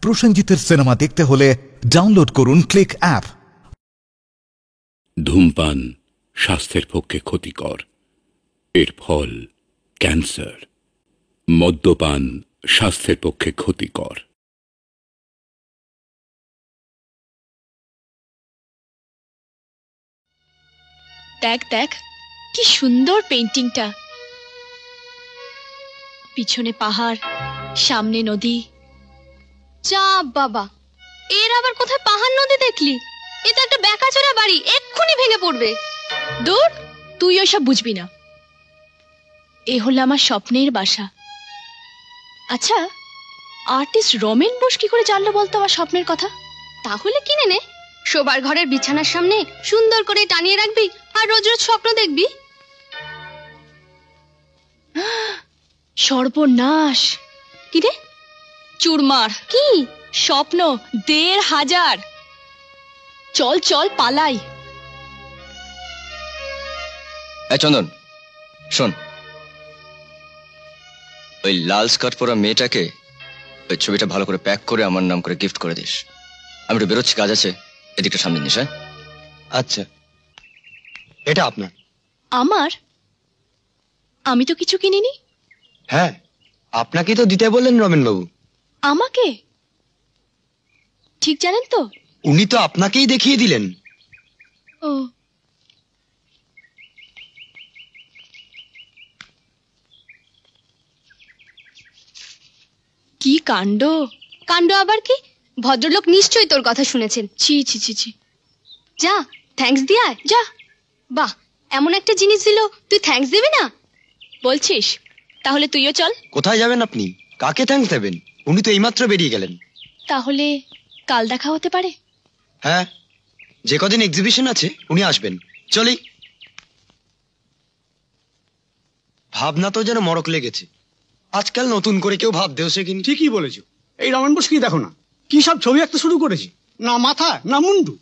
প্রসেনজিতের cinema দেখতে হলে download করুন ক্লিক অ্যাপ। ধূমপান স্বাস্থ্যের পক্ষে ক্ষতিকর, এর ফল ক্যান্সার। মদ্যপান স্বাস্থ্যের পক্ষে ক্ষতিকর। দেখ দেখ কি সুন্দর পেইন্টিংটা, পিছনে পাহাড়, সামনে নদী। যা বাবা, এর আবার কোথায় পাহাড় নদী দেখলি? এ তো একটা বেকাচোরা বাড়ি, এক্ষুনি ভেঙে পড়বে। দূর, তুই ওসব বুঝবি না। এ হলো আমার স্বপ্নের বাসা। আচ্ছা, আর্টিস্ট রমেন বোস কি করে জানলো বলতো আমার স্বপ্নের কথা? তাহলে কিনে নে, শোবার ঘরের বিছানার সামনে সুন্দর করে টানিয়ে রাখবি আর রোজ রোজ স্বপ্ন দেখবি। সর্বনাশ! কি রে? চুরমার। কি স্বপ্ন ১৫০০। চল চল পালাই। এই চন্দন শোন, ওই লাল স্কার্ট পরা মেয়েটাকে ওই ছবিটা ভালো করে প্যাক করে আমার নাম করে গিফট করে দিস। আমি একটু বেরোচ্ছি, কাজ আছে, এদিকটা সামনে নিস। হ্যাঁ আচ্ছা, এটা আপনার। আমার? আমি তো কিছু কিনিনি। হ্যাঁ, আপনাকে তো দিতে বললেন রমেন বাবু। আমাকে? ঠিক জানেন তো? উনি তো আপনাকেই দেখিয়ে দিলেন। ও, কি কাণ্ড! কাণ্ড আবার কি? ভদ্রলোক নিশ্চয়ই তোর কথা শুনেছেন। ছি ছি ছি ছি। যা থ্যাঙ্কস দিয়ে আয়, যা। বাহ, এমন একটা জিনিস দিল, তুই থ্যাঙ্কস দিবি না? বলছিস? তাহলে তুইও চল। কোথায় যাবেন আপনি? কাকে থ্যাঙ্কস দেবেন? উনি তো এইমাত্র বেরিয়ে গেলেন। তাহলে কাল দেখা হতে পারে। হ্যাঁ, যে কদিন এক্সিবিশন আছে উনি আসবেন। চলি। ভাবনা তো যেন মরক লেগেছে। আজকাল নতুন করে কেউ ভাবতেও শেখেনি। ঠিকই বলেছো। এই রমেন বোসকেই দেখো না, কি সব ছবি আঁকতে শুরু করেছে। না মাথা না মুন্ডু।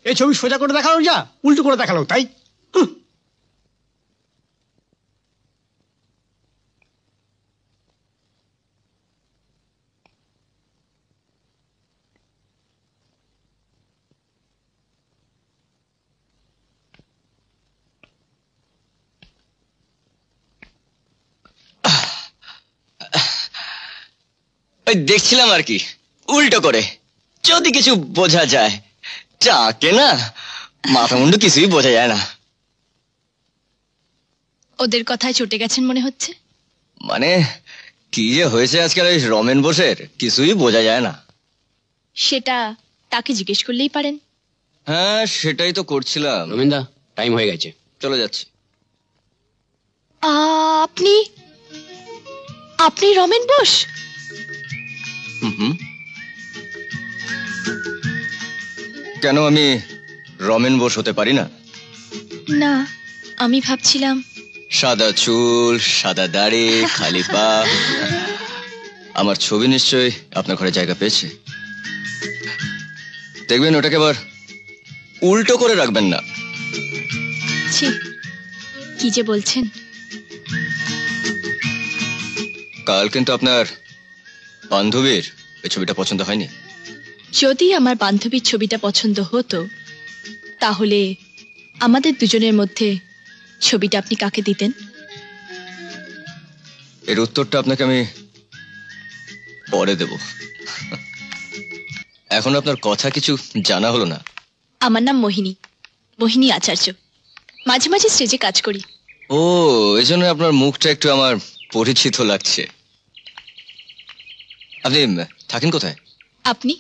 এই ছবি সোজা করে দেখালো যা, উল্টো করে দেখালো তাই। ওই দেখছিলাম আর কি, উল্টো করে যদি কিছু বোঝা যায়। চাকে না, মাথা মুন্ডু কিছুই বোঝা যায় না। ওদের কথায় চটে গেছেন মনে হচ্ছে। মানে কি যে হয়েছে আজকাল ওই রমেন বোসের, কিছুই বোঝা যায় না। সেটা তাকে জিজ্ঞেস করলেই পারেন। হ্যাঁ, সেটাই তো করছিলাম। রমেনদা, টাইম হয়ে গেছে, চলে যাচ্ছি। আপনি আপনি রমেন বোস? হুম, কেন আমি রমেন বোস হতে পারি না? না, আমি ভাবছিলাম সাদা চুল, সাদা দাড়ি, খালি পা। আমার ছবি নিশ্চয়ই আপনার ঘরে জায়গা পেয়েছে। দেখবেন ওটাকে আবার উল্টো করে রাখবেন না। ছি, কি যে বলছেন। কাল কিন্তু আপনার বান্ধবীর ওই ছবিটা পছন্দ হয়নি। যদি আমার বান্ধবীর ছবিটা পছন্দ হতো, তাহলে আমাদের দুজনের মধ্যে ছবিটা আপনি কাকে দিতেন? এর উত্তরটা আপনাকে আমি পরে দেব। এখন আপনার কথা কিছু জানা হলো না। আমার নাম মোহিনী, মোহিনী আচার্য। মাঝে মাঝে স্টেজে কাজ করি। ও, এই জন্য আপনার মুখটা একটু আমার পরিচিত লাগছে। আপনি থাকেন কোথায়? আপনি?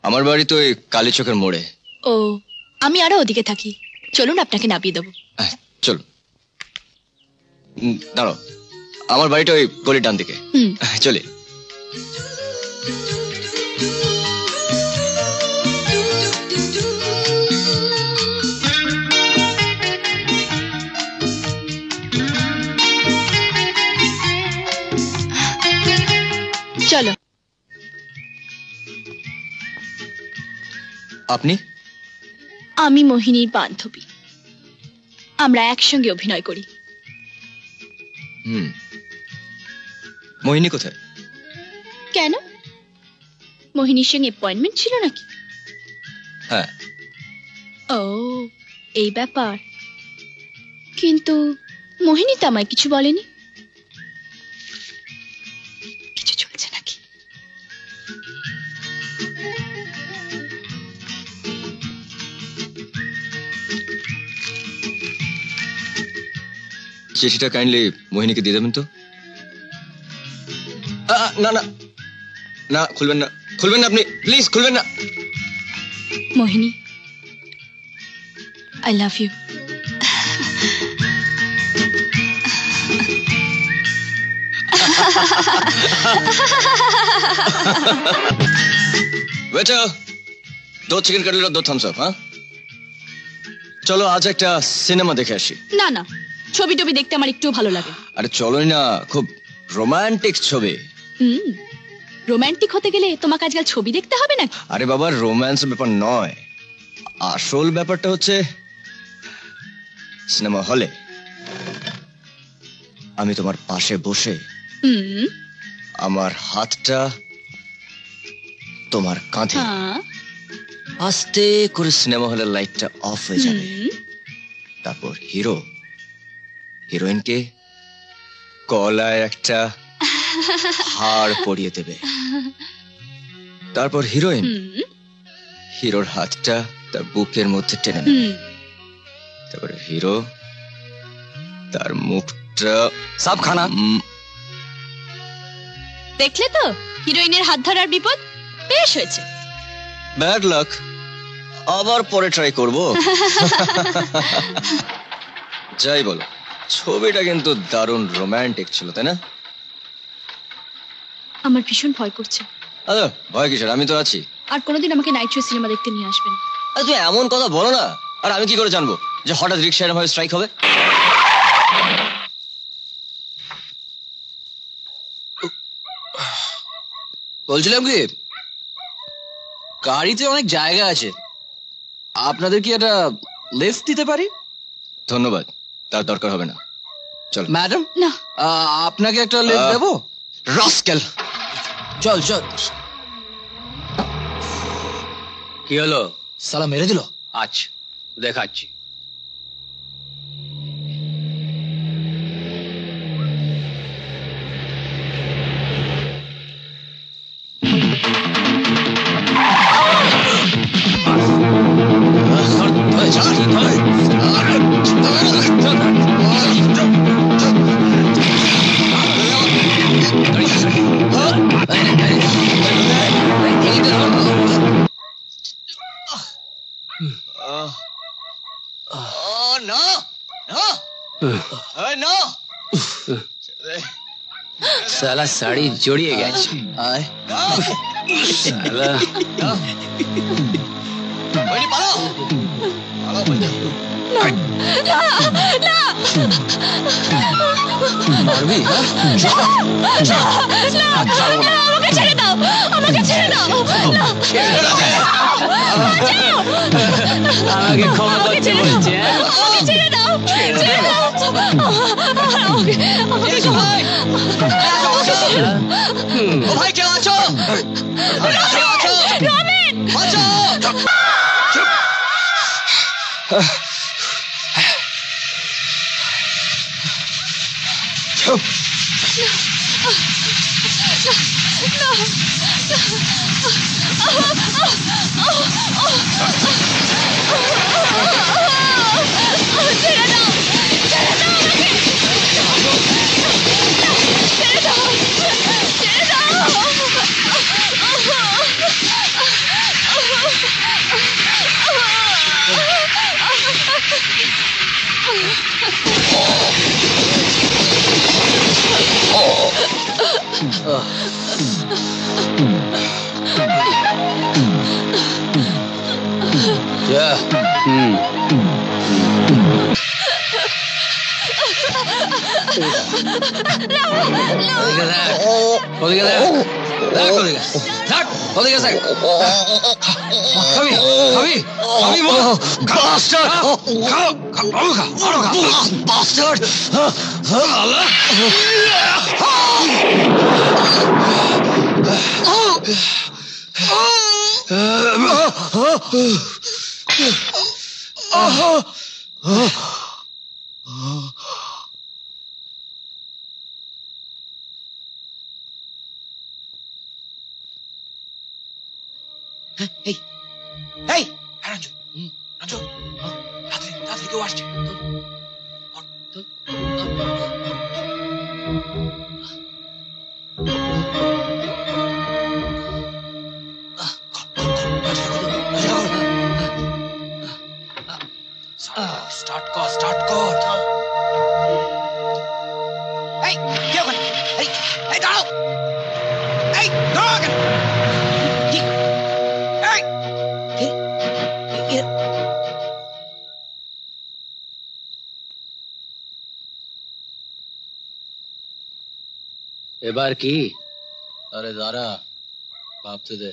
আমার বাড়ি তো ওই কালীচকের মোড়ে। ও, আমি আরো ওদিকে থাকি। চলুন আপনাকে নামিয়ে দেবো। চলুন। দাঁড়াও, আমার বাড়িটা ওই গলির ডান দিকে। চলি। চলো। আপনি? আমি মোহিনীর বান্ধবী। আমরা একসঙ্গে অভিনয় করি। মোহিনী কোথায়? কেন? মোহিনীর সঙ্গে অ্যাপয়েন্টমেন্ট ছিল নাকি? হ্যাঁ। ও, এই ব্যাপার। কিন্তু মোহিনী তো আমায় কিছু বলেনি। কিছু চলছে নাকি? চিঠিটা কাইন্ডলি মোহিনীকে দিয়ে দেবেন তো। না না না, খুলবেন না, খুলবেন না আপনি, প্লিজ খুলবেন না। Mohini, I love you. Waiter, 2 chicken cutlet আর 2 থামস আপ। হ্যাঁ, চলো আজ একটা সিনেমা দেখে আসি। না না, ছবি টবি দেখতে আমার একটু ভালো লাগে। আরে চলোই না, খুব রোমান্টিক ছবি। রোমান্টিক হতে গেলে তোমাকে আজকাল ছবি দেখতে হবে নাকি? আরে বাবা, রোম্যান্সের ব্যাপার নয়, আসল ব্যাপারটা হচ্ছে সিনেমা হলে আমি তোমার পাশে বসে আমার হাতটা তোমার কাঁধে, আস্তে করে সিনেমা হলের লাইটটা অফ হয়ে যাবে। তারপর হিরো হিরোইনকে গলায় একটা হার পরিয়ে দেবে। তারপর হিরোইন হিরোর হাতটা তার বুকের মধ্যে টেনে নেবে। তারপরে হিরো তার মুখটা সব খানা। দেখলে তো, হিরোইনের হাত ধরার বিপদ বেশ হয়েছে। ব্যাড লাক, আবার পরে ট্রাই করব। যাই বলো, ছবিটা কিন্তু দারুণ রোমান্টিক ছিল, তাই না? আমার ভীষণ ভয় করছে। আরে ভয় কিসের, আমি তো আছি। আর কোনোদিন আমাকে নাইট শো সিনেমা দেখতে নিয়ে আসবেন। আরে তুই এমন কথা বলো না। আর আমি কি করে জানবো যে হঠাৎ রিক্সা এরকম স্ট্রাইক হবে? বলছিলাম কি, গাড়িতে অনেক জায়গা আছে, আপনাদের কি একটা লিফট দিতে পারি? ধন্যবাদ, তার দরকার হবে না। চল ম্যাডাম, না, আপনাকে একটা লিফট দেবো? রাস্কেল, চল চল। কি হলো? সালা মেরে দিল। আচ্ছা, দেখাচ্ছি। সালা শাড়ি জড়িয়ে গেছে। আয় সালা মারবি? আমাকে ছেড়ে দাও, আমাকে ছেড়ে দাও। আমাকে ক্ষমা করতে বলছে। আমাকে ছেড়ে দাও, ছেড়ে দাও। আমাকে ক্ষমা। ও ভাই, কেউ আছো? রবিন, ওদিকে দেখ, দেখ ওদিকে, দেখ ওদিকে দেখ। খাবি খাবি খাবি বল। বাস্টার্ড, খাও খাও, খা আরো খা। বাস্টার্ড। এই এই রঞ্জু রঞ্জু তাড়াতাড়ি তাড়াতাড়ি কেউ আসছে স্টার্ট কর স্টার্ট কর এই কে ওখানে এই এই দাঁড়াও এই দাঁড়াও কেন এবার কি? আরে দাঁড়া, ভাবতে দে।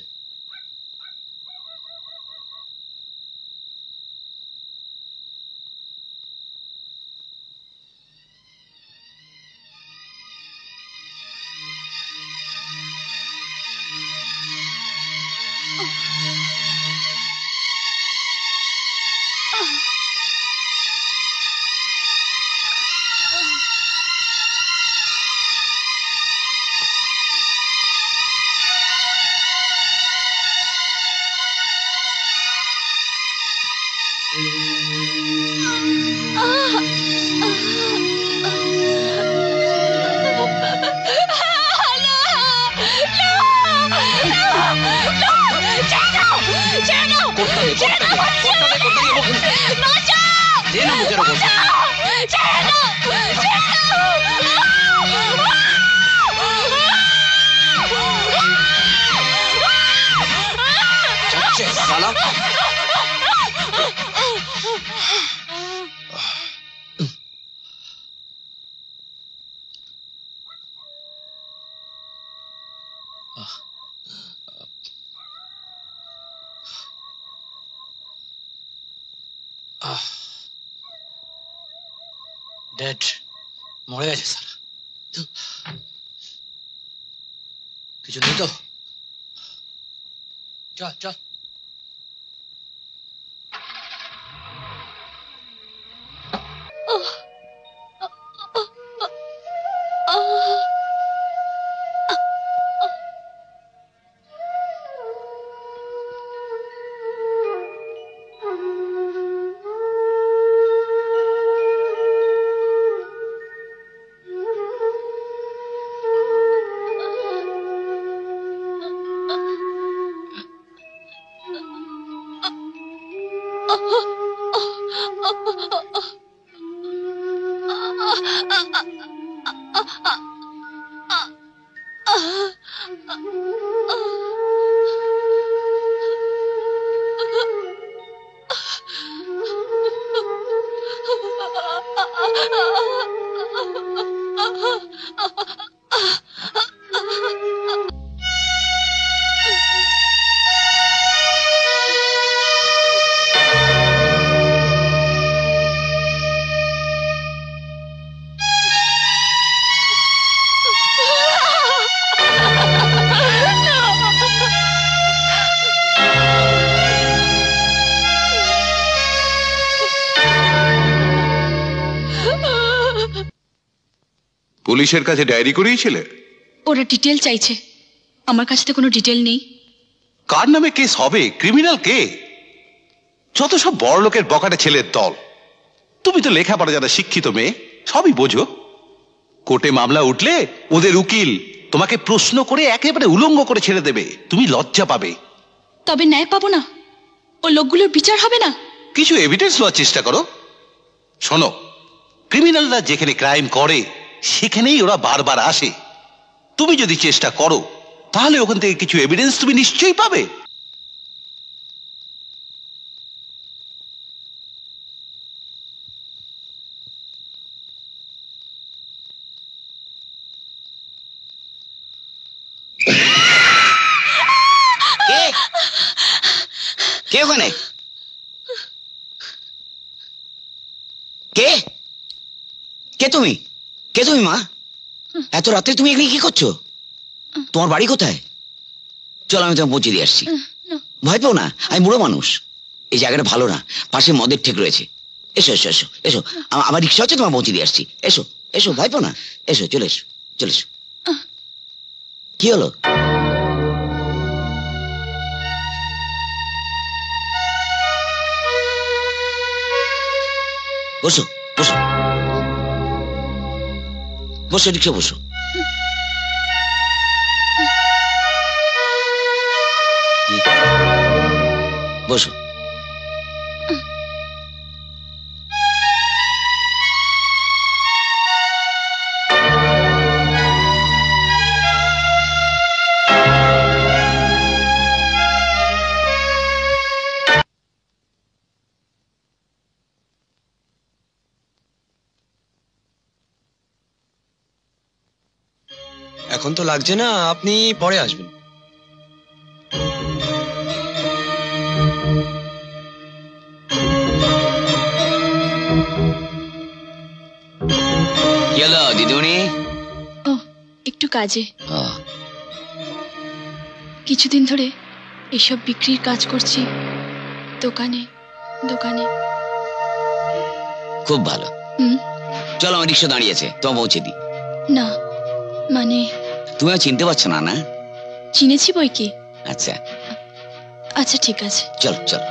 ডেড মরে গেছে স্যার কিছু নেই তো চল চল পুলিশের কাছে ডায়েরি করিয়েছিলে? ওরা ডিটেল চাইছে, আমার কাছে তো কোনো ডিটেল নেই। কার নামে কেস হবে? ক্রিমিনাল কে? যত সব বড় লোকের বকাটে ছেলের দল। তুমি তো লেখাপড়া যারা শিক্ষিত মেয়ে, সবই বোঝো। কোর্টে মামলা উঠলে ওদের উকিল তোমাকে প্রশ্ন করে একেবারে উলঙ্গ করে ছেড়ে দেবে, তুমি লজ্জা পাবে। তবে ন্যায় পাবো না? ও লোকগুলোর বিচার হবে না? কিছু এভিডেন্স নেওয়ার চেষ্টা করো। শোনো, ক্রিমিনালরা যেখানে ক্রাইম করে সেখানেই ওরা বারবার আসে। তুমি যদি চেষ্টা করো তাহলে ওখান থেকে কিছু এভিডেন্স তুমি নিশ্চয়ই পাবে। কে ওখানে? কে কে তুমি? কে তুমি মা? এত রাতে তুমি এখানে কি করছো? তোমার বাড়ি কোথায়? চলো আমি তোমাকে পৌঁছে দিয়ে আসছি। ভয় পাও না, আমি বুড়ো মানুষ। এই জায়গাটা ভালো না, পাশে মদের ঠেক রয়েছে। এসো এসো এসো এসো, আমার রিক্সা হচ্ছে, তোমার পৌঁছে দিয়ে আসছি। এসো এসো, ভয় পাও না, এসো, চলে এসো চলে এসো। কি হলো? বসো বসো বসো, রিক্সা বসো। বসো। এখন তো লাগছে না, আপনি পরে আসবেন। কি হলো দিদিমণি? ও একটু কাজে। কিছুদিন ধরে এসব বিক্রির কাজ করছি, দোকানে দোকানে। খুব ভালো। চলো, আমার রিক্সা দাঁড়িয়েছে, তোমার পৌঁছে দিই। না মানে তুমি চিনতে পারছো না? না চিনেছি বই কি। আচ্ছা আচ্ছা ঠিক আছে, চল চল।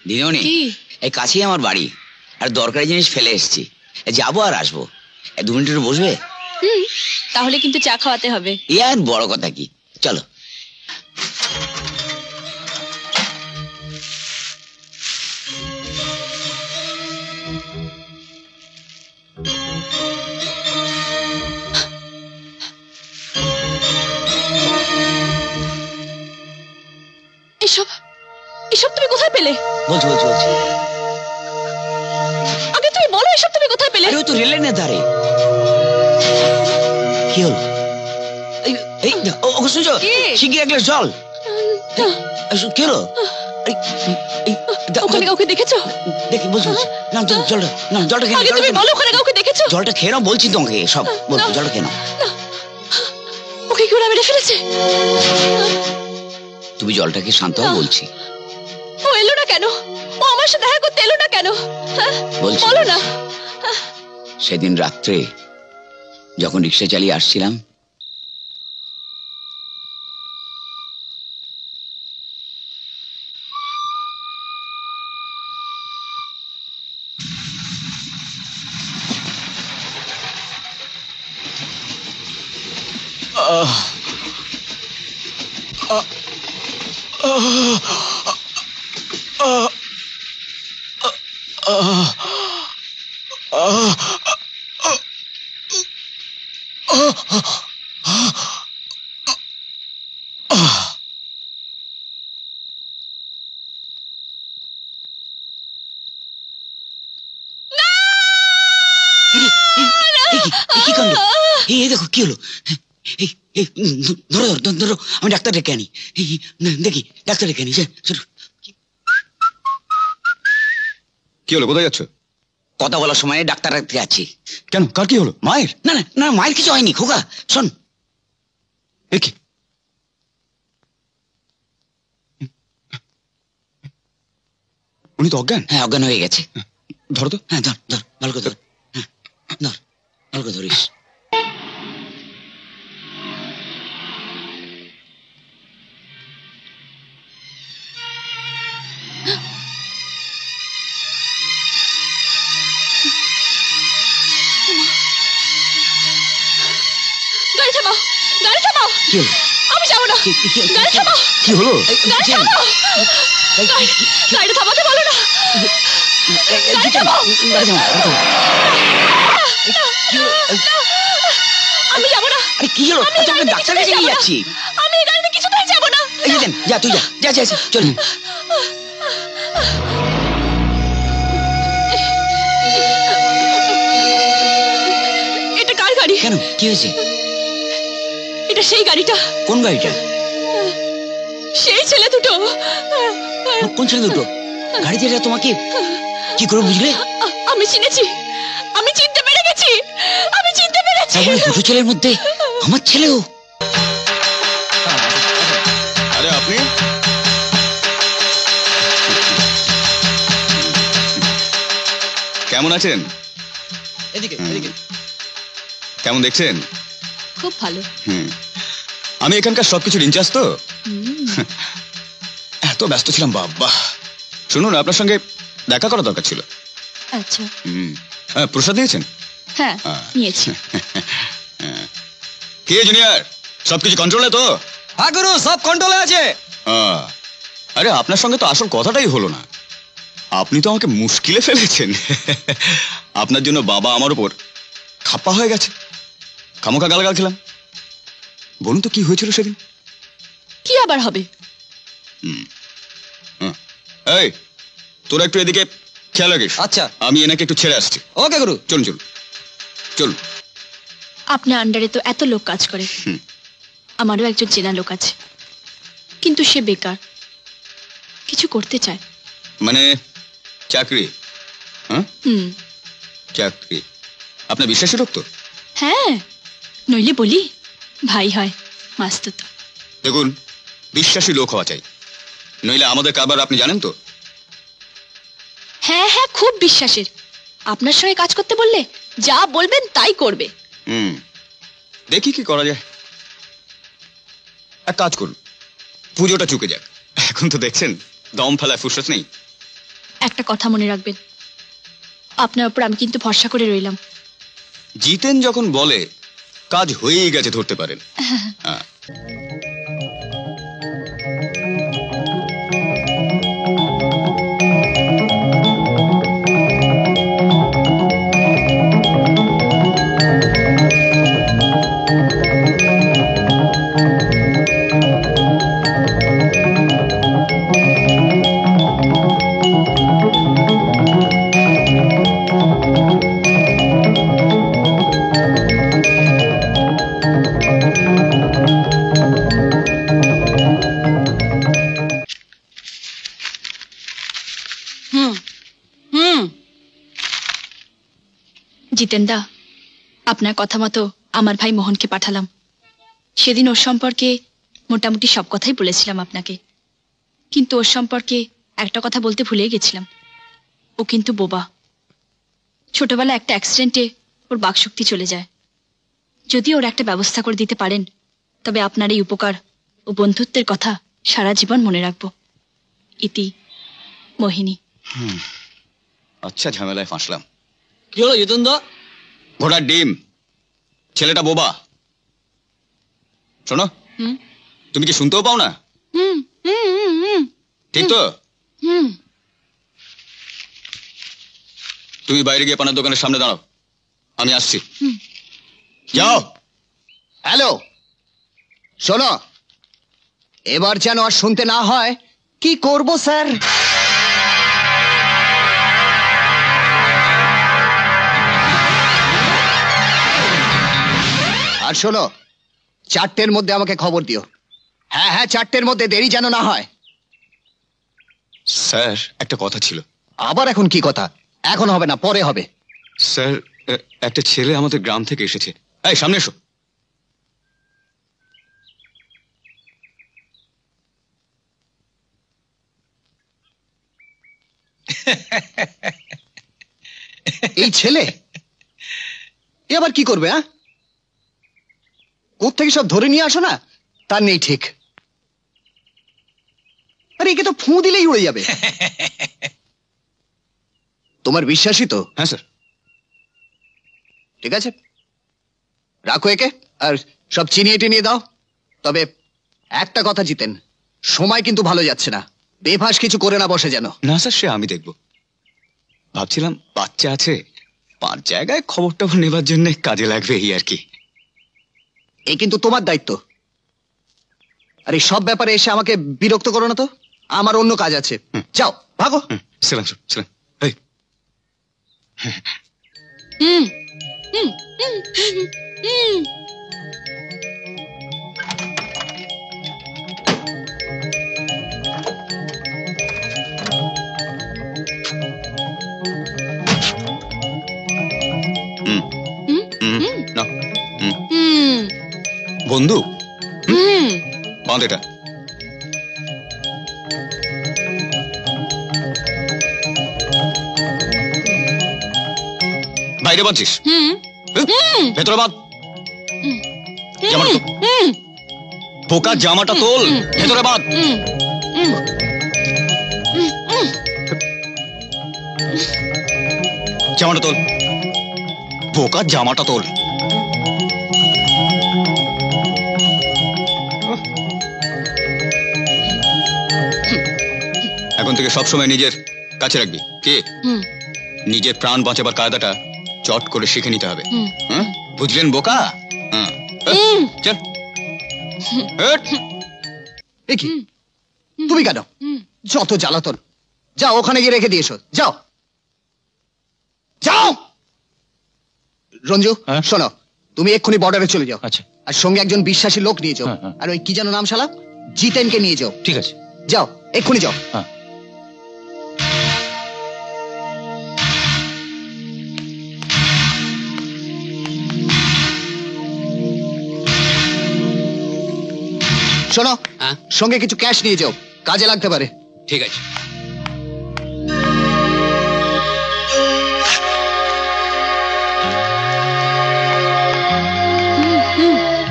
দিদিমণি, এই কাছেই আমার বাড়ি, আর দরকারি জিনিস ফেলে এসেছি, যাবো আর আসবো। 2 মিনিট বসবে? তাহলে কিন্তু চা খাওয়াতে হবে। ইয়ার বড় কথা কি, চলো। এসব এসব তুমি কোথায় পেলে? বলছি বলছি বলছি, আগে তুমি বলো, এসব তুমি কোথায় পেলে? আরে তো রেলের ধারে। কি হলো? এই শুনছো, শিগগির এক গ্লাস জল। কি হলো? ওখানে কাউকে দেখেছো? দেখি, বলছি বলছি, না জলটা, না জলটা খেয়ে, আগে তুমি বলো ওখানে কাউকে দেখেছো? জলটা খেয়ে নাও বলছি তোমাকে, সব বলছি, জলটা খেয়ে নাও। ওকে কি ওরা মেরে ফেলেছে? তুমি জলটাকে শান্ত হও বলছি। ও এলো না কেন? ও আমার সাথে দেখা করতে এলো না কেন? বলছি, বলো না। সেদিন রাত্রে যখন রিক্সা চালিয়ে আসছিলাম, কি কাণ্ড! এই দেখো কি হলো। ধরো ধরো ধরো, আমি ডাক্তার ডেকে আনি। দেখি, ডাক্তার ডেকে আনি। কি হলো, কোথায় যাচ্ছ? কথা বলার সময় ডাক্তার রাখতে যাচ্ছি। কেন, কার কি হলো? মায়ের? না না না, মায়ের কিছু হয়নি খোকা, শোন। কি উনি তো অজ্ঞান? হ্যাঁ, অজ্ঞান হয়ে গেছে। ধরো তো। হ্যাঁ ধর ধর, ভালো করে ধর। হ্যাঁ ধর, ভালো করে ধরিস। গাড়ি থামাও, গাড়ি থামাও। কি হলো? আমি যাবো না, গাড়ি থামাও। কি হলো? গাড়ি থামাও, গাড়ি থামাতে বলো না। গাড়ি থামাও। আমি যাবো না। আরে কি হলো? আমি ডাক্তার কাছে নিয়ে যাচ্ছি। আমি এই গাড়িতে কিছুতেই যাবো না। যা তুই, যা যা যা, চল। এটা কার গাড়ি? কেন, কি হয়েছে? এটা সেই গাড়িটা। কোন গাড়িটা? সেই ছেলে দুটো। কোন ছেলে দুটো? গাড়িতে এরা তোমাকে কি করে বুঝলে? আমি চিনেছি, আমি চিনতে পেরে গেছি, আমি চিনতে পেরেছি। দুটো ছেলের মধ্যে আমার ছেলেও। আছেন? এদিকে এদিকে। কেমন দেখছেন? খুব ভালো। আমি এখানকার সবকিছুর ইনচার্জ তো, এত ব্যস্ত ছিলাম বাবা। শুনুন, আপনার সঙ্গে দেখা করা দরকার ছিল। আচ্ছা। প্রসাদ নিয়েছেন? হ্যাঁ নিয়েছি। কে জুনিয়র, সবকিছু কন্ট্রোলে তো? হ্যাঁ গুরু, সব কন্ট্রোলে আছে। আরে আপনার সঙ্গে তো আসল কথাটাই হলো না। আপনি তো আমাকে মুশকিলে ফেলেছেন। আপনার জন্য বাবা আমার উপর খাপ্পা হয়ে গেছে। খামোখা গালাগাল খেলাম। বলুন তো কি হয়েছিল সেদিন? কি আবার হবে? এই তোরা একটু এদিকে খেয়াল রাখিস। আচ্ছা। আমি এনাকে একটু ছেড়ে আসছি। ওকে গুরু। চলুন চলুন চলুন। আপনার আন্ডারে তো এত লোক কাজ করে, আমারও একজন চেনা লোক আছে, কিন্তু সে বেকার, কিছু করতে চায়। মানে চাকরি? চাকরি আপনার বিশ্বাসী লোক তো? হ্যাঁ, নইলে বলি ভাই হয় মাস্তুত। দেখুন, বিশ্বাসী লোক হওয়া চাই, নইলে আমাদের কারবার আপনি জানেন তো। হ্যাঁ হ্যাঁ, খুব বিশ্বাসের। আপনার সঙ্গে কাজ করতে বললে যা বলবেন তাই করবে। দেখি কি করা যায়। এক কাজ করুন, পুজোটা চুকে যাক। এখন তো দেখছেন দম ফেলায় ফুরসত নেই। একটা কথা মনে রাখবেন, আপনার উপর আমি কিন্তু ভরসা করে রইলাম। জিতেন যখন বলে কাজ হয়েই গেছে ধরতে পারেন। হ্যাঁ। জিতেন্দা, আপনার কথা মতো আমার ভাই মোহনকে পাঠালাম। সেদিন ওর সম্পর্কে মোটামুটি সব কথাই বলেছিলাম আপনাকে, কিন্তু ওর সম্পর্কে একটা কথা বলতে ভুলে গেছিলাম। ও কিন্তু বোবা। ছোটবেলা একটা অ্যাক্সিডেন্টে ওর বাকশক্তি চলে যায়। যদি ওর একটা ব্যবস্থা করে দিতে পারেন, তবে আপনার এই উপকার ও বন্ধুত্বের কথা সারা জীবন মনে রাখবো। ইতি, মোহিনী। আচ্ছা, ঝামেলায় ফাঁসলাম। কি হলো জিতেন দা? ঘোড়ার ডিম, ছেলেটা বোবা। শোনো, তুমি কি শুনতেও পাও না? ঠিক তো? তুমি বাইরে গিয়ে পানের দোকানের সামনে দাঁড়াও, আমি আসছি। যাও। হ্যালো, শোনো, এবার যেন আর শুনতে না হয়। কি করব স্যার? আর শোনো, 4টের মধ্যে আমাকে খবর দিও। হ্যাঁ হ্যাঁ, 4টের মধ্যে, দেরি যেন না হয়। স্যার, একটা কথা ছিল। আবার এখন কি কথা? এখন হবে না, পরে হবে। স্যার, একটা ছেলে আমাদের গ্রাম থেকে এসেছে। এই সামনে এসো। এই ছেলে এ আবার কি করবে? হ্যাঁ, কোত্থেকে সব ধরে নিয়ে আসো না, তার নেই ঠিক। আরে একে তো ফু দিলেই উড়ে যাবে। তোমার বিশ্বাসই তো? হ্যাঁ স্যার। ঠিক আছে, রাখো একে, আর সব চিনিয়ে টিনিয়ে দাও। তবে একটা কথা জিতেন, সময় কিন্তু ভালো যাচ্ছে না। বেফাস কিছু করে না বসে যেন। না স্যার, সে আমি দেখব। ভাবছিলাম বাচ্চা আছে, 5 জায়গায় খবর টবর নেবার জন্য কাজে লাগবে, এই আর কি। এই কিন্তু তোমার দায়িত্ব। আর এই সব ব্যাপারে এসে আমাকে বিরক্ত করো না তো, আমার অন্য কাজ আছে। যাও, ভাগো। সালাম সালাম। এই বন্ধু, বাঁধ এটা। বাইরে বাঁধছিস? ভেতরে বাঁধ। জামাটা তোল। পোকা জামাটা তোল, ভেতরে বাঁধ। জামাটা তোল, পোকা জামাটা তোল। এখন থেকে সবসময় নিজের কাছে রাখবি। কে? নিজের প্রাণ বাঁচাবার কায়দাটা চট করে শিখে নিতে হবে। বুঝলেন বোকা? চল। কি তুমি কেন? যত জ্বালাতন। যাও ওখানে গিয়ে রেখে দিয়েছো, যাও যাও। রঞ্জু শোনো, তুমি এক্ষুনি বর্ডারে চলে যাও। আচ্ছা। আর সঙ্গে একজন বিশ্বাসী লোক নিয়ে যাও। আর ওই কি যেন নাম শালা, জিতেনকে নিয়ে যাও। ঠিক আছে, যাও এক্ষুনি যাও। শোনো, সঙ্গে কিছু ক্যাশ নিয়ে যাও, কাজে লাগতে পারে। ঠিক আছে।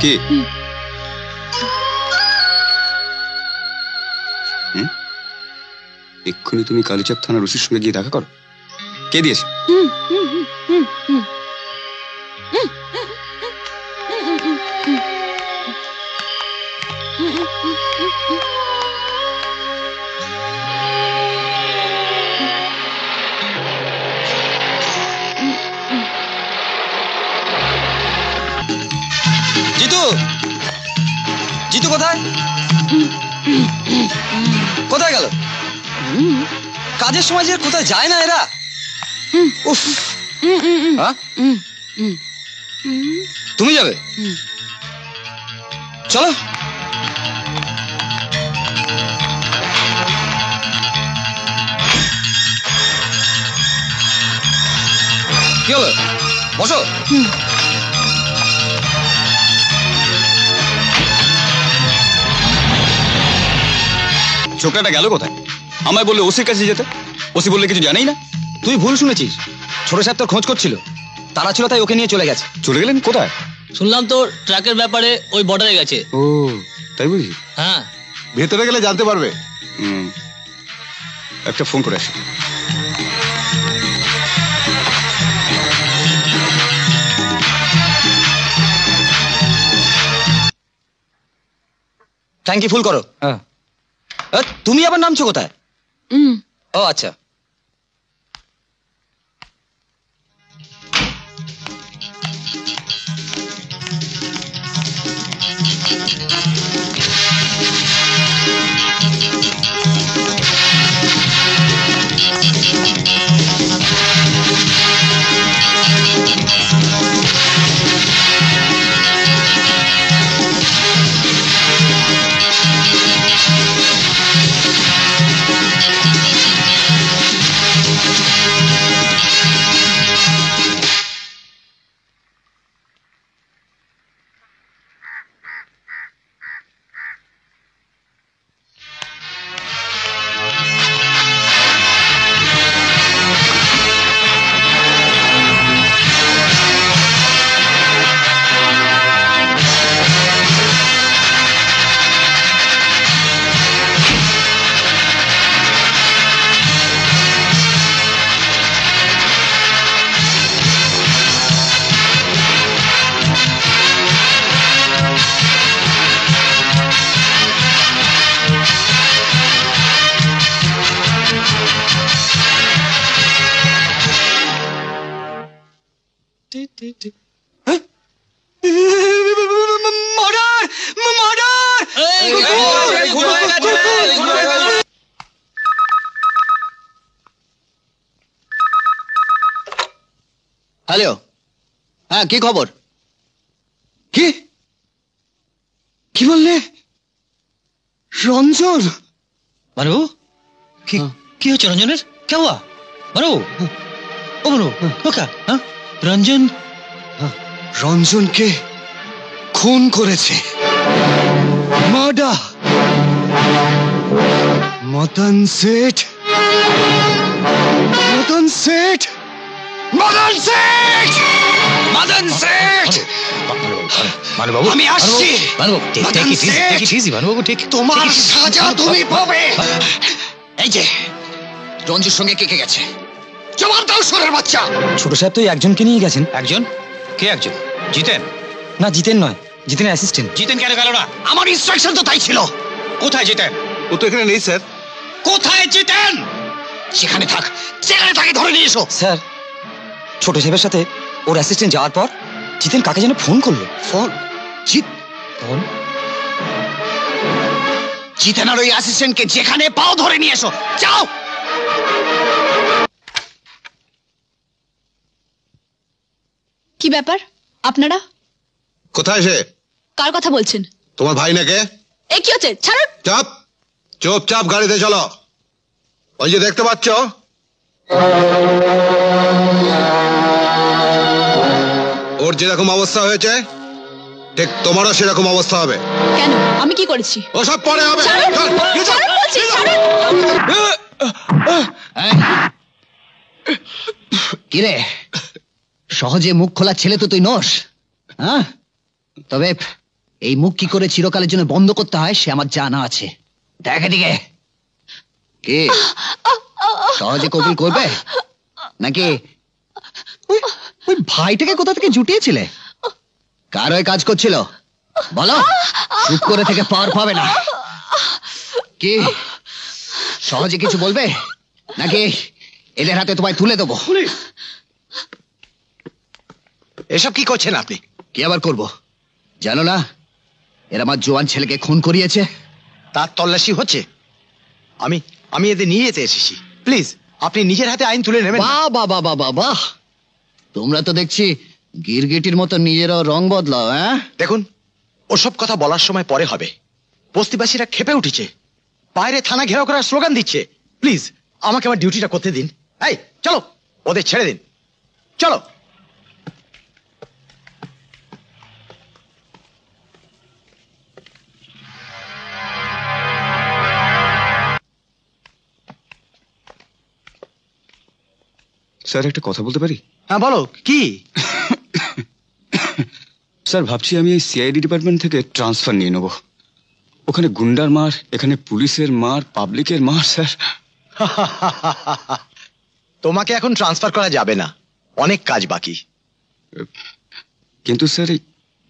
কি? এক্ষুনি তুমি কালীচাঁদ থানার ওসির সঙ্গে গিয়ে দেখা করো। কে দিয়েছে? জিতু, জিতু কোথায়? কোথায় গেল? কাজের সময় যে কোথায় যায় না এরা। উফ। হ্যাঁ? তুমি যাবে? চলো। কি হলো? বসো। ছোকরাটা গেল কোথায়? আমায় বললে ওসির কাছে যেতে। ওসি বললে কিছু জানেই না। তুই ভুল শুনেছিস। ছোট সাহেব তোর খোঁজ করছিল, তারা ছিল তাই ওকে নিয়ে চলে গেছে। চলে গেলেন কোথায়? শুনলাম তো ট্রাকের ব্যাপারে ওই বর্ডারে গেছে। ও তাই বুঝি? হ্যাঁ। ভেতরে গেলে জানতে পারবে। একটা ফোন করে আসি। ট্যাঙ্কি ফুল করো। তুমি আবার নামছো কোথায়? ও আচ্ছা। হ্যালো, হ্যাঁ কি খবর? কি কি বললে? রঞ্জন? মানবু, কি হচ্ছে রঞ্জনের? কে হুয়া? মানবু, ও মানবু, ও কা? রঞ্জন? রঞ্জনকে খুন করেছে, মার্ডার। মদন শেঠ, মদন শেঠ মদন শেঠ! মদন শেঠ! ভানুবাবু আমি আসছি। ভানুবাবু টেক ইট ভানুবাবু ঠিক তোমার সাজা তুমি পাবে। এই যে রঞ্জুর সঙ্গে কে কে গেছে? জবাব দাও সোরের বাচ্চা। ছোট সাহেব তো এই একজনকে নিয়ে গেছেন। একজন? কে একজন? জিতেন? না, জিতেন নয়, জিতেনের অ্যাসিস্ট্যান্ট। জিতেন কেন গেল না? আমার ইনস্ট্রাকশন তো তাই ছিল। কোথায় জিতেন? ও তো এখানে নেই স্যার। কোথায় জিতেন? সেখানে থাক, সেখানে তাকে ধরে নিয়ে এসো। স্যার, ছোট সাহেবের সাথে ওর অ্যাসিস্ট্যান্ট যাওয়ার পর জিতেন কাকে যেন ফোন করলো। ফোন? ফোন? জিতেন আর ওই অ্যাসিস্ট্যান্টকে যেখানে পাও ধরে নিয়ে এসো। যাও। কি ব্যাপার আপনারা কোথায় সে? কার কথা বলছেন? তোমার ভাই নাকি? এ কি হচ্ছে? ছাড়ুন। চাপ, চুপচাপ গাড়িতে চলো। ওই যে দেখতে পাচ্ছ, ওর যেরকম অবস্থা হয়েছে ঠিক তোমারও সেরকম অবস্থা হবে। কেন? আমি কি করেছি? ওসব পরে হবে। ছাড়ুন, ছাড়ুন বলছি, ছাড়ুন। কিরে, সহজে মুখ খোলা ছেলে তো তুই নস, হ্যাঁ? তবে এই মুখ কি করে চিরকালের জন্য বন্ধ করতে হয় সে আমার জানা আছে। দেখ এদিকে, কি সহজে কবুল করবে নাকি ওই ভাইটাকে কোথা থেকে জুটিয়েছিলে? কার হয়ে কাজ করছিল বলো, চুপ করে থেকে পার পাবে না। কি সহজে কিছু বলবে নাকি এদের হাতে তোমায় তুলে দেবো? এসব কি করছেন আপনি? কি আবার করব, জানো না এরা আমার জোয়ান ছেলেকে খুন করিয়েছে। তার তল্লাশি হচ্ছে। আমি এদের নিয়ে যেতে এসেছি। প্লিজ আপনি নিজের হাতে আইন তুলে নেবেন। বাহ বাহ বাহ বাহ বাহ বাহ, তোমরা তো দেখছি গিরগিটির মতো নিজেরাও রং বদলাও। হ্যাঁ দেখুন, ওসব কথা বলার সময় পরে হবে। বস্তিবাসীরা ক্ষেপে উঠেছে, বাইরে থানা ঘেরাও করার স্লোগান দিচ্ছে। প্লিজ আমাকে আমার ডিউটিটা করতে দিন। এই চলো, ওদের ছেড়ে দিন, চলো। স্যার, একটা কথা বলতে পারি? হ্যাঁ বলো। কি? স্যার, ভাবছি আমি এই সিআইডি ডিপার্টমেন্ট থেকে ট্রান্সফার নিয়ে নেব। ওখানে গুন্ডার মার, এখানে পুলিশের মার, পাবলিকের মার। স্যার, তোমাকে এখন ট্রান্সফার করা যাবে না, অনেক কাজ বাকি। কিন্তু স্যার, এই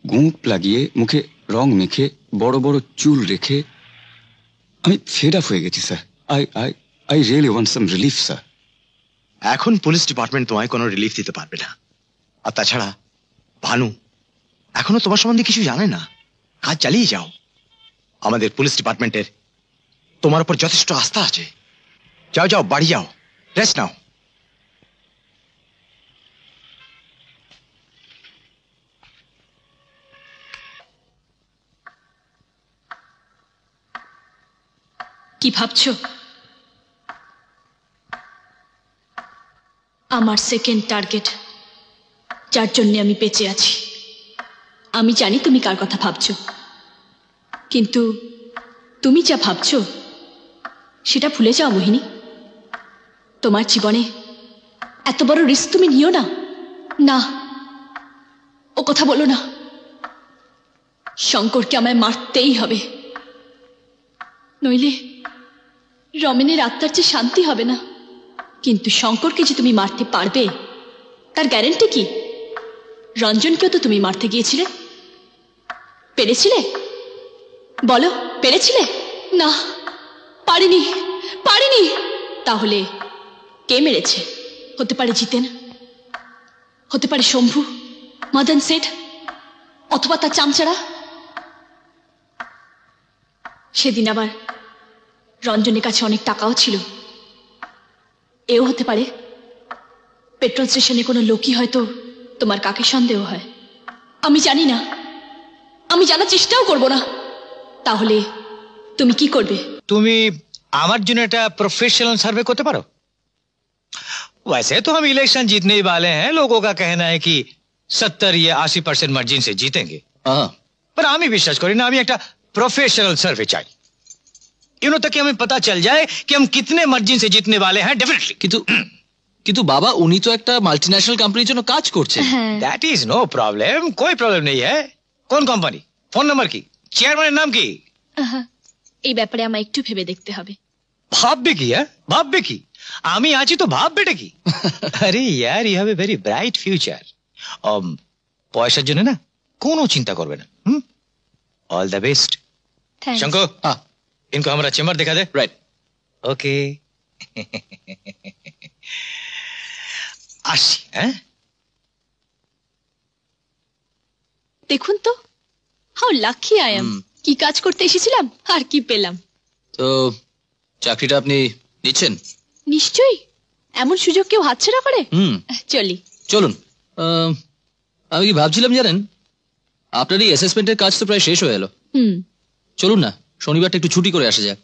গোঁপ লাগিয়ে মুখে রং মেখে বড় বড় চুল রেখে আমি ফেড আপ হয়ে গেছি sir. I really want some relief sir. এখন পুলিশ ডিপার্টমেন্ট তোমায় কোনো রিলিফ দিতে পারবে না। আর তাছাড়া ভানু এখনো তোমার সম্বন্ধে কিছু জানে না। কাজ চালিয়ে যাও। আমাদের পুলিশ ডিপার্টমেন্টের তোমার উপর যথেষ্ট আস্থা আছে। যাও যাও, বাড়ি যাও, রেস্ট নাও। কি ভাবছো? আমার সেকেন্ড টার্গেট, যার জন্য আমি বেঁচে আছি। আমি জানি তুমি কার কথা ভাবছো, কিন্তু তুমি যা ভাবছো সেটা ভুলে যাও মোহিনী। তোমার জীবনে এত বড় রিস্ক তুমি নিও না। না, ও কথা বলো না। শঙ্করকে আমায় মারতেই হবে, নইলে রমেনের আত্মার যে শান্তি হবে না। কিন্তু শঙ্করকে যে তুমি মারতে পারবে তার গ্যারেন্টি কি? রঞ্জনকেও তো তুমি মারতে গিয়েছিলে, পেরেছিলে? বলো, পেরেছিলে? না, পারিনি। তাহলে কে মেরেছে? হতে পারে জিতেন, হতে পারে শম্ভু, মদন শেঠ, অথবা তার চামচারা। সেদিন আবার রঞ্জনের কাছে অনেক টাকাও ছিল। এও হতে পারে পেট্রোল স্টেশনে কোনো লোকই হয়তো তোমার কাকে সন্দেহ হয়। আমি জানি না, আমি জানার চেষ্টাও করব না। তাহলে তুমি কি করবে? তুমি আমার জন্য একটা प्रोफेशनल सर्वे करते पारो। वैसे तो हम इलेक्शन जीतने ही वाले हैं, लोगों का कहना है कि 70 या 80% मार्जिन से जीतेंगे। पर আমি বিশ্বাস করি না। আমি একটা प्रोफेशनल सर्वे চাই, ताकि हमें पता चल जाए कि हम कितने मार्जिन से जीतने वाले हैं डेफिनेटली। কিন্তু কিন্তু বাবা উনি তো একটা মাল্টিন্যাশনাল কোম্পানির জন্য কাজ করছেন। দ্যাট ইজ নো প্রবলেম, कोई প্রবলেম নেই है। কোন কোম্পানি, ফোন নাম্বার কি, চেয়ারম্যানের নাম কি? এই ব্যাপারে আমার একটু ভেবে দেখতে হবে। ভাববে কি? ভাববে কি? আমি আছি তো, ভাববেটা কি? আরে ইয়ার, you have a very bright future. পয়সার জন্য না কোনো চিন্তা করবে না। All the best. शंको, इनको हमारा चेम्बर दिखा दे। Right, okay. আসি। দেখুন তো, হাউ লাকি আই এম। কি কাজ করতে এসেছিলাম আর কি পেলাম। তো চাকরিটা আপনি নিচ্ছেন? নিশ্চয়ই, এমন সুযোগ কেউ হাতছাড়া করে? চলি। চলুন। আমি কি ভাবছিলাম জানেন, আপনার এই অ্যাসেসমেন্টের কাজ তো প্রায় শেষ হয়ে এলো। চলুন না শনিবারটা একটু ছুটি করে আসা যাক।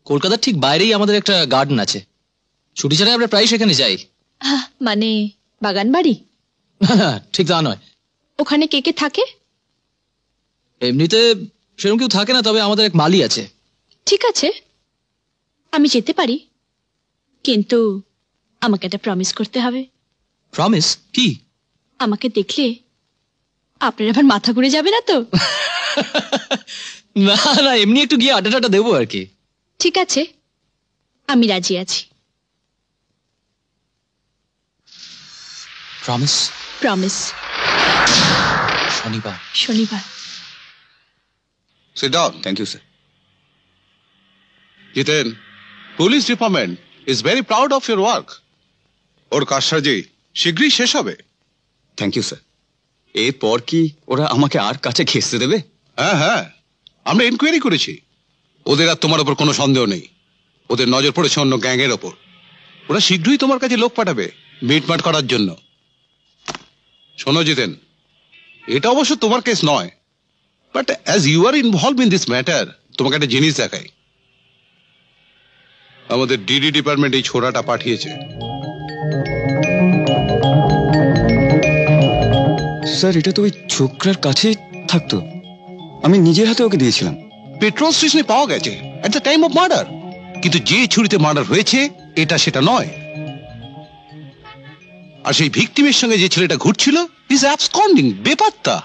কলকাতার ঠিক বাইরেই আমাদের একটা গার্ডেন আছে, ছুটি ছাড়া আমরা প্রায় সেখানে যাই। মানে বাগান বাড়ি? ঠিক তা নয়। ওখানে কে কে থাকে? এমনিতে সেরকম কেউ থাকে না, তবে আমাদের এক মালি আছে। ঠিক আছে, আমি যেতে পারি, কিন্তু আমাকে একটা প্রমিস করতে হবে। প্রমিস? কি? আমাকে দেখলে আপনার আবার মাথা ঘুরে যাবে না তো? না না, এমনি একটু গিয়ে আড্ডা টাড্ডা দেবো আর কি। ঠিক আছে, আমি রাজি আছি। প্রমিস? প্রমিস। শনিবার। শনিবার। Sit down. Thank you, sir. Jiten, police department is very proud of your work. ওর কাজসাজি শীঘ্রই শেষ হবে। Thank you sir. এরপর কি ওরা আমাকে আর কাছে ঘেঁষতে দেবে? হ্যাঁ, আমরা ইনকোয়ারি করেছি। ওদের আর তোমার ওপর কোনো সন্দেহ নেই। ওদের নজর পড়েছে অন্য গ্যাংয়ের ওপর। ওরা শীঘ্রই তোমার কাছে লোক পাঠাবে মিটমাট করার জন্য। শোনো জিতেন, এটা অবশ্য তোমার কেস নয়, but as you are involve in this matter, তোমাকে একটা জিনিস দেখাই। আমাদের ডিডি ডিপার্টমেন্ট এই ছোড়াটা পাঠিয়েছে। স্যার, এটা তো ওই ছোকরার কাছেই থাকতো, আমি নিজের হাতে ওকে দিয়েছিলাম। পেট্রোল স্টেশনে পাওয়া গেছে at the time of murder, কিন্তু যে ছুরিতে মার্ডার হয়েছে এটা সেটা নয়। আর সেই ভিকটিমের সঙ্গে যে ছেলেটা ঘুরছিল ইজ অ্যাবসকন্ডিং, বেপাত্তা।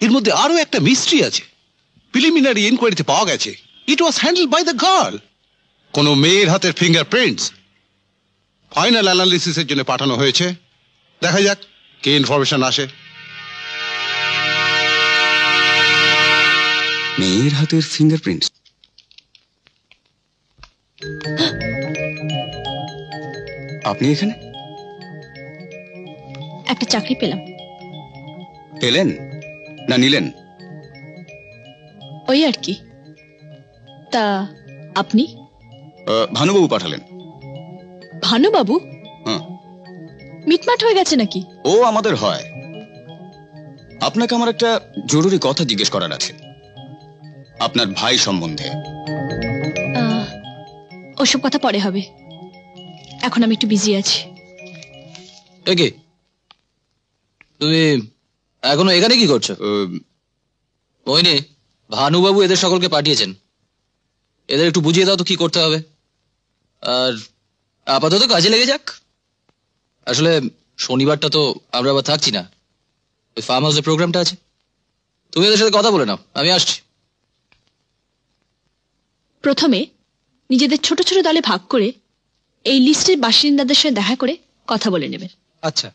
এর মধ্যে আরো একটা মিস্ট্রি আছে। প্রিলিমিনারি ইনকোয়ারিতে পাওয়া গেছে ইট ওয়াজ হ্যান্ডেলড বাই দ্য গার্ল। কোন মেয়ের হাতের ফিঙ্গারপ্রিন্টস। ফাইনাল অ্যানালিসিসের জন্য পাঠানো হয়েছে। দেখা যাক কি ইনফরমেশন আসে। মেয়ের হাতের ফিঙ্গারপ্রিন্টস? আপনি এখানে? একটা চাকরি পেলাম। পেলেন না নিলেন? ওই আর কি। তা আপনি? ভানুবাবু পাঠালেন। ভানুবাবু? হ্যাঁ। মিটমাট হয়ে গেছে নাকি? ও আমাদের হয়। আপনাকে আমার একটা জরুরি কথা জিজ্ঞেস করার আছে, আপনার ভাই সম্বন্ধে। ওসব কথা পরে হবে, এখন আমি একটু বিজি আছি। একে তুমি এখনো এখানে কি করছো? ওই নে, ভানুবাবু এদের সকলকে পাঠিয়েছেন, এদের একটু বুঝিয়ে দাও তো কি করতে হবে। আর আপাতত কাজে লেগে যাক। আসলে শনিবারটা তো আমরা আবার থাকছি না, ওই ফার্ম হাউসের প্রোগ্রামটা আছে। তুমি এদের সাথে কথা বলে নাও, আমি আসছি। প্রথমে নিজেদের ছোট ছোট দলে ভাগ করে এই লিস্টের বাসিন্দাদের সাথে দেখা করে কথা বলে নেবেন। আচ্ছা,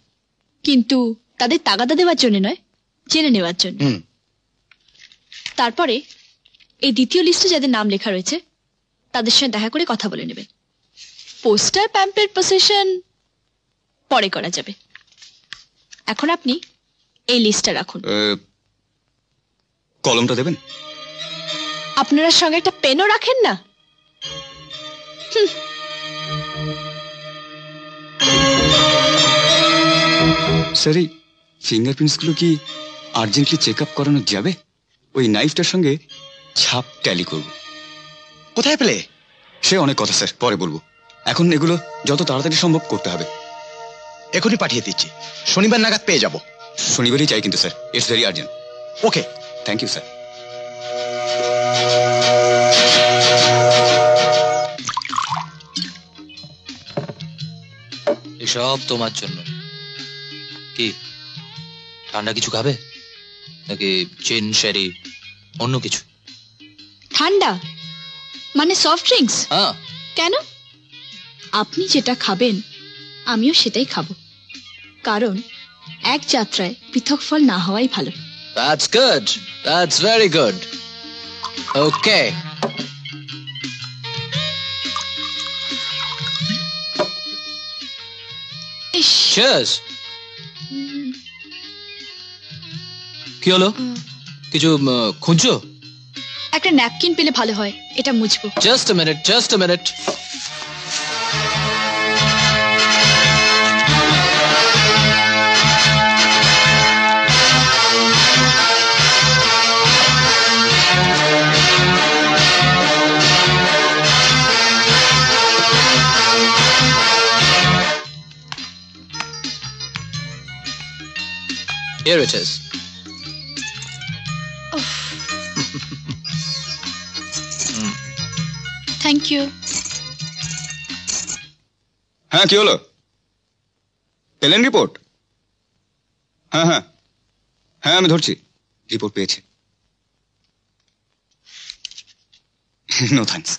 কিন্তু তাদের তাগাদা দেওয়ার জন্য নয়, জেনে নেওয়ার জন্য। তারপরে এই দ্বিতীয় লিস্টে যাদের নাম লেখা রয়েছে তাদের সাথে দেখা করে কথা বলে নেবেন। পোস্টার প্যাম্পলেট পসেশন পরে করা যাবে। এখন আপনি এই লিস্টটা রাখুন। কলমটা দেবেন? আপনারা সঙ্গে একটা পেনও রাখেন না? স্যার, এই ফিঙ্গারপ্রিন্টস গুলো কি আর্জেন্টলি চেক আপ করানো যাবে? ওই নাইফটার সঙ্গে ছাপ ট্যালি করব। কোথায় পেলে? সে অনেক কথা স্যার, পরে বলবো। এখন এগুলো যত তাড়াতাড়ি সম্ভব করতে হবে। এখনই পাঠিয়ে দিচ্ছি, শনিবার নাগাদ পেয়ে যাব। শনিবারই চাই কিন্তু sir, it's very urgent. Okay, thank you sir. সব তোমার জন্য। কি ঠান্ডা কিছু খাবে নাকি চিন শেরি অন্য কিছু? ঠান্ডা মানে সফট ড্রিঙ্কস? হ্যাঁ। কেন? আপনি যেটা খাবেন আমিও সেটাই খাবো, কারণ এক যাত্রায় পৃথক ফল না হওয়াই ভালো। That's good. That's very good. Okay. Cheers. কি হলো? কিছু খুঁজছো? একটা ন্যাপকিন পেলে ভালো হয়, এটা মুছবো। Just a minute, just a minute. Here it is. Thank you. হ্যাঁ কি হলো? পেলেন রিপোর্ট? হ্যাঁ হ্যাঁ হ্যাঁ আমি ধরছি, রিপোর্ট পেয়েছি। No thanks.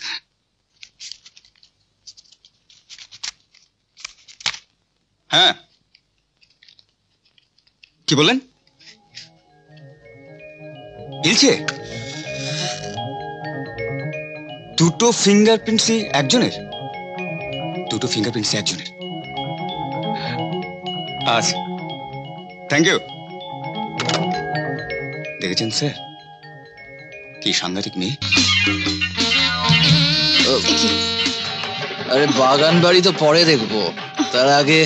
হ্যাঁ কি বললেন? ইলছে দুটো ফিঙ্গারপ্রিন্টসই একজনের? দুটো ফিঙ্গারপ্রিন্টসই একজনের? আচ্ছা থ্যাংক ইউ। দেখেছেন স্যার কি সাংঘাতিক মেয়ে? আরে বাগান বাড়ি তো পরে দেখবো, তার আগে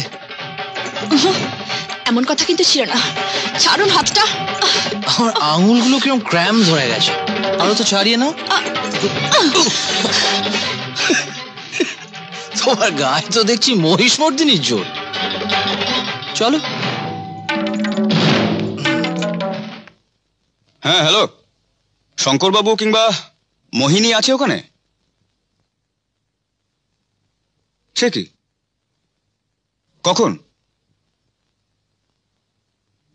এমন কথা কিন্তু ছিল না। ছাড়ুন হাতটা। আমার আঙুলগুলো কিরকম ক্র্যাম্প ধরে গেছে, আরো তো ছাড়িয়ে নাও। তোমার গায়ে তো দেখছি মহিষ মর্দিনীর জোর। চলো। হ্যাঁ হ্যালো, শঙ্করবাবু কিংবা মোহিনী আছে ওখানে? সে কি? কখন?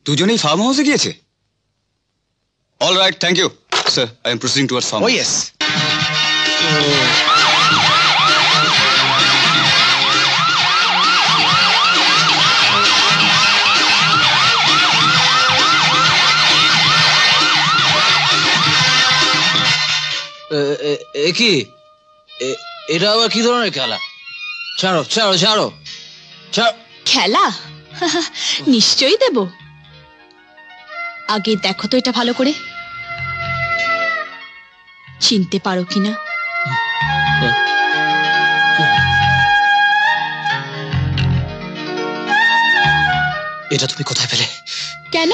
দুজনেই ফার্ম হাউসে গিয়েছে? All right, thank you sir, I am proceeding towards farm. Oh yes. কি এটা আবার কি ধরনের খেলা? ছাড়ো ছাড়ো ছাড়ো ছাড়ো। খেলা? নিশ্চয়ই দেব। আগে দেখো তো এটা ভালো করে, চিনতে পারো কিনা। এটা তুমি কোথায় পেলে? কেন?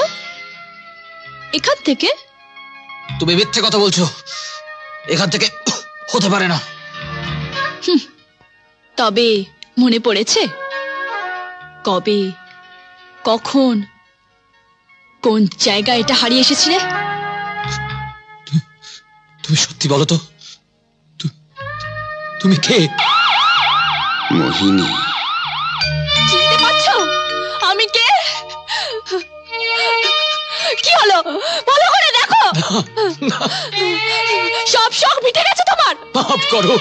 এখান থেকে। তুমি মিথ্যে কথা বলছো, এখান থেকে হতে পারে না। তবে মনে পড়েছে কবে, কখন, কোন জায়গায় এটা হারিয়ে এসেছিলে? তুমি সত্যি বলো তো, তুমি কে? মোহিনী। চিনতে পারছো আমি কে? কি হলো ভালো করে দেখো। সব শখ মিটে গেছে তোমার? মাফ করো,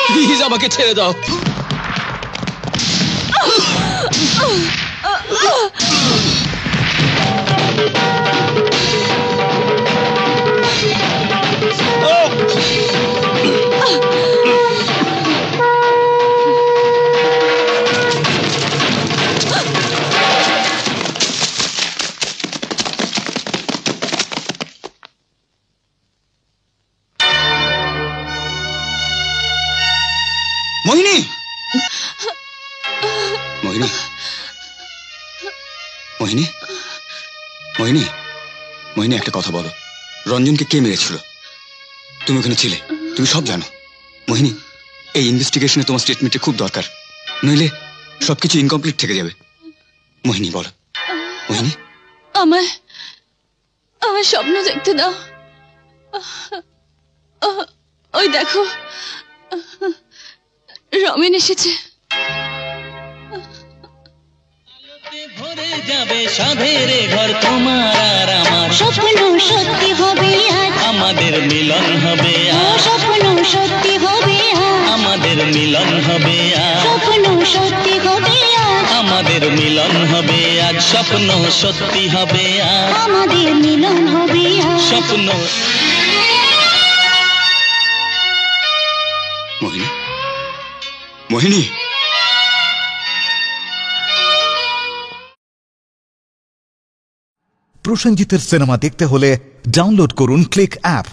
প্লিজ আমাকে ছেড়ে দাও। মোহিনী, মোহিনী, মোহিনী, মোহিনী, মোহিনী একটা কথা বলো, রঞ্জনকে কে মেরেছিল? তুমি ওখানে ছিলে, তুমি সব জানো। মোহিনী, এই ইনভেস্টিগেশনে তোমার স্টেটমেন্টে খুব দরকার, নইলে সবকিছু ইনকমপ্লিট থেকে যাবে। মোহিনী বলো। মোহিনী, আমায় আমার স্বপ্ন দেখতে দাও। ওই দেখো রমেন এসেছে। ভরে যাবে সাধের ঘর তোমার আর আমার, স্বপ্ন সত্যি হবে আজ, আমাদের মিলন হবে আজ, স্বপ্ন সত্যি হবে আজ, আমাদের মিলন হবে আজ, স্বপ্ন সত্যি হবে আজ, আমাদের মিলন হবে আজ, স্বপ্ন সত্যি হবে আজ, আমাদের মিলন হবে আজ। স্বপ্ন। মোহিনী, মোহিনী, প্রসেনজিতের সিনেমা দেখতে হলে ডাউনলোড করুন ক্লিক অ্যাপ।